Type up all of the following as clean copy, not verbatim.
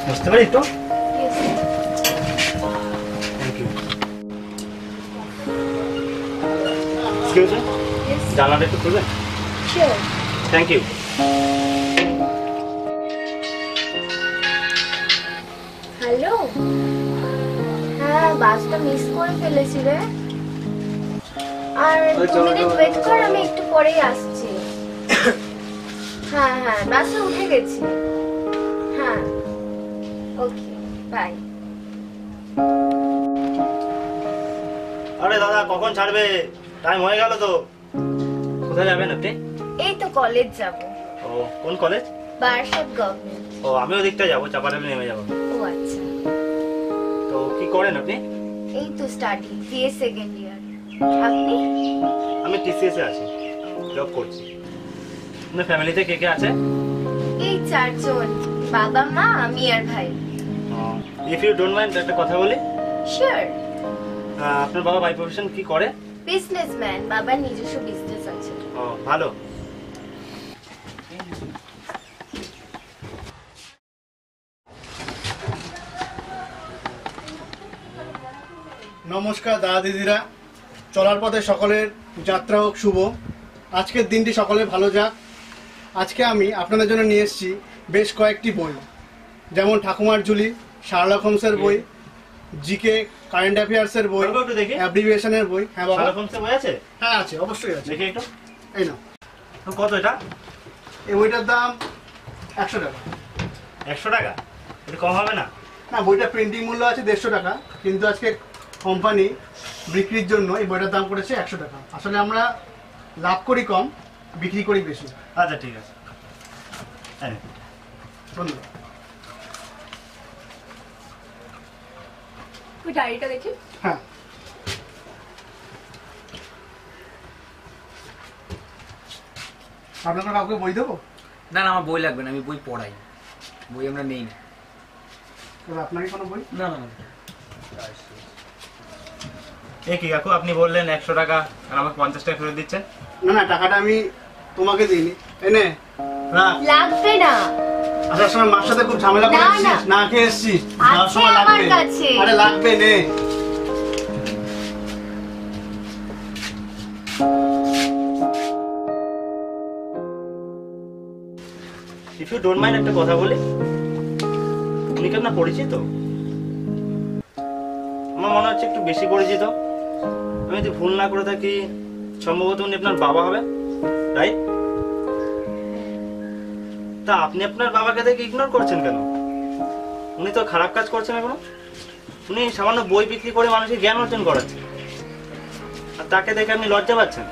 বুঝতে পারি একটু? Thank you. জানালাটা একটু খুলবেন? Thank you. হ্যালো, হ্যাঁ বাসটা মিস করে ফেলেছি রে। আর 2 মিনিট ওয়েট কর, আমি একটু পরেই আসছি। হ্যাঁ হ্যাঁ বাসে উঠে গেছি। হ্যাঁ ওকে বাই। আরে দাদা কখন ছাড়বে? টাইম হয়ে গেল তো। কোথায় যাবেন আপনি? এই তো কলেজ যাব। ও কোন কলেজ? বারাসাত গভর্নমেন্ট। ও আমি ওদিকটা যাবো, চাপাডালে নেমে যাবো। ও আচ্ছা। তো কি করেন আপনি? এই তো স্টাডি, বিএ সেকেন্ড ইয়ার। আপনি? আমি টিসিএস এ আছি, জব করছি। আপনার ফ্যামিলিতে কে কে আছে? এই 4 জন, বাবা মা আমি আর ভাই। ইফ ইউ ডোন্ট মাইন্ড একটা কথা বলি। শিওর। আপনার বাবা বাই প্রফেশন কি করে? বিজনেসম্যান, বাবার নিজস্ব বিজনেস আছে। ও ভালো। নমস্কার দাদা দিদিরা, চলার পথে সকলের যাত্রা হোক শুভ। আজকের দিনটি সকলে ভালো যাক। আজকে আমি আপনাদের জন্য নিয়ে এসেছি বেশ কয়েকটি বই, যেমন ঠাকুমার ঝুলি, শার্লক হোমসের বই, জিকে কারেন্ট অ্যাফেয়ার্সের বই, অ্যাব্রিভিয়েশনের বই। হ্যাঁ বাবা, শার্লক হোমসের বই আছে? হ্যাঁ আছে, অবশ্যই আছে। দেখি একটু। এই নাও। তো কত এটা? এই বইটার দাম 100 টাকা। 100 টাকা? একটু কম হবে না? না, বইটা প্রিন্টিং মূল্য আছে 150 টাকা, কিন্তু আজকে কোম্পানি বিক্রির জন্য এই বইটার দাম করেছে 100 টাকা। আসলে আমরা লাভ করি কম, বিক্রি করি বেশি। আচ্ছা ঠিক আছে, ধন্যবাদ। ওই ডায়েরিটা দেখি। হ্যাঁ, আপনার কাউকে বই দেবো? না না, আমার বই লাগবে না, আমি বই পড়াই, বই আমরা নেই না। আপনাকে কোনো বই? না না। এ কি কাকু, আপনি বললেন 100 টাকা আর আমাকে 50 টাকা ফেরত দিচ্ছেন? না না, টাকাটা আমি তোমাকে দিইনি। এনে রাখ। লাগবে না। আসার সময় মার সাথে খুব ঝামেলা করে এসেছিস, না খেয়ে এসেছিস, যাওয়ার সময় লাগবে। আরে লাগবে, নে। ইফ ইউ ডোন্ট মাইন্ড একটা কথা বলি। উনি কি আপনার পরিচিত? আমার মনে হচ্ছে একটু বেশি পরিচিত। আমি যদি ভুল না করে থাকি, সম্ভবত উনি আপনার বাবা হবে, রাইট? তা আপনি আপনার বাবাকে দেখে ইগনোর করছেন কেন? উনি তো খারাপ কাজ করছেন এখনো। উনি সামান্য বই বিক্রি করে মানুষের জ্ঞান অর্জন করাচ্ছেন, আর তাকে দেখে আপনি লজ্জা পাচ্ছেন।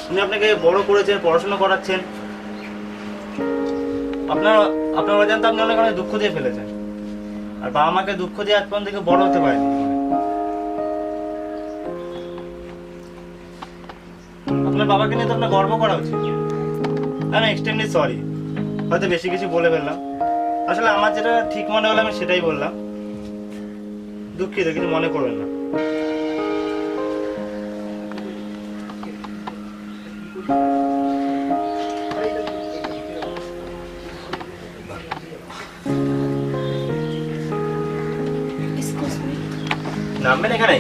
উনি আপনাকে বড় করেছেন, পড়াশোনা করাচ্ছেন। আপনার অজান্তে আপনি অনেক দুঃখ দিয়ে ফেলেছেন, আর বাবা মাকে দুঃখ দিয়ে আজ পর্যন্ত বড় হতে পারেনি। আপনার বাবাকে নিয়ে তো আপনার গর্ব করা উচিত। আমি এক্সট্রিমলি সরি, হয়তো বেশি কিছু বলে ফেললাম। আসলে আমার যেটা ঠিক মনে হলো আমি সেটাই বললাম। দুঃখিত, কিছু মনে করবেন না। নামবেন এখানে?